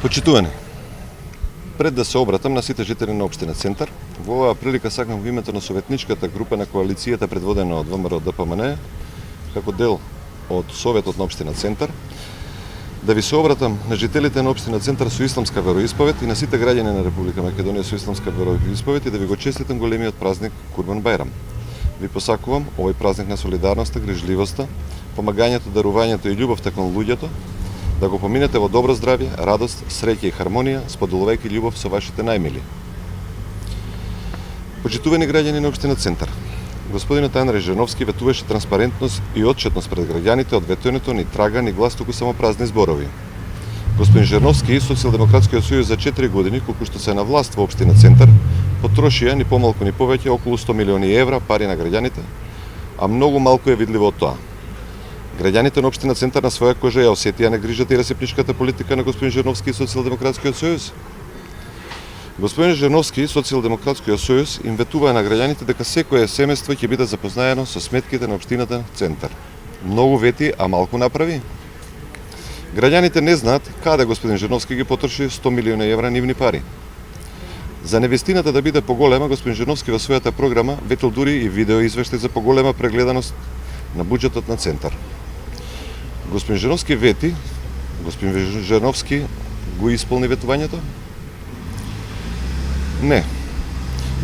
Почитувани, пред да се обратам на сите жители на општина Центар, во оваа прилика сакам во името на советничката група на коалицијата предводена од ВМРО ДПМН, како дел од Советот на општина Центар, да ви се обратам на жителите на општина Центар со исламска вероисповед и на сите граѓани на Република Македонија со исламска вероисповед и да ви го честитам големиот празник Курбан Бајрам. Ви посакувам овој празник на солидарноста, грижливоста, помагањето, дарувањето и љубовта кон луѓето, да го поминете во добро здравје, радост, среќа и хармонија, споделувајќи љубов со вашите најмили. Почитувани граѓани на општина Центар, господинот Андреј Жерновски ветуваше транспарентност и отчетност пред граѓаните од ветувањето ни трага ни глас туку само празни зборови. Господин Жерновски и Социјалдемократскиот сојуз за 4 години, колку што се на власт во општина Центар, потрошија ни помалку ни повеќе околу 100 милиони евра пари на граѓаните, а многу малку е видливо од тоа. Граѓаните на општина Центар на своја кожа ја осетија негрижата и расипничката политика на господин Жерновски и Социјалдемократскиот сојуз. Господин Жерновски и Социјалдемократскиот сојуз им ветуваа на граѓаните дека секое семејство ќе биде запознаено со сметките на општината Центар. Многу вети, а малку направи. Граѓаните не знаат каде господин Жерновски ги потроши 100 милиони евра нивни пари. За невестината да биде поголема, господин Жерновски во својата програма ветил дури и видео извештај за поголема прегледаност на буџетот на Центар. Господин Жерновски вети, господин Жерновски го исполни ветувањето? Не.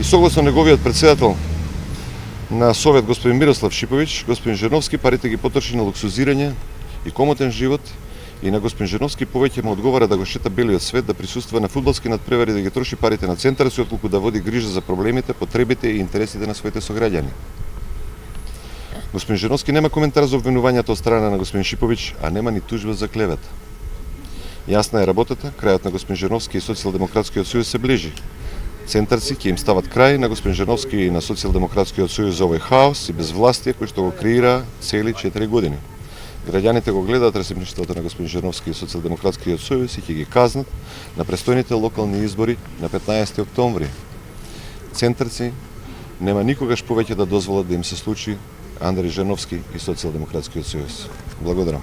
И согласно неговиот председател на Совет господин Мирослав Шиповиќ, господин Жерновски парите ги потроши на луксузирање и комотен живот, и на господин Жерновски повеќе му одговара да го шета белиот свет, да присуствува на фудбалски надпревари, да ги троши парите на Центар, се отколку да води грижа за проблемите, потребите и интересите на своите сограѓани. Господин Жерновски нема коментар за обвинувањето од страна на господин Шиповиќ, а нема ни тужба за клевета. Јасна е работата, крајот на господин Жерновски и Социјалдемократскиот сојуз се ближи. Центарци ќе им стават крај на господин Жерновски и на Социјалдемократскиот сојуз за овој хаос и безвластие кој што го креира цели 4 години. Граѓаните го гледаат расипништвото на господин Жерновски и Социјалдемократскиот сојуз и ќе ги казнат на престојните локални избори на 15 октомври. Центарци нема никогаш повеќе да дозволат да им се случи Андреј Жерновски и Социјалдемократскиот сојуз. Благодарам.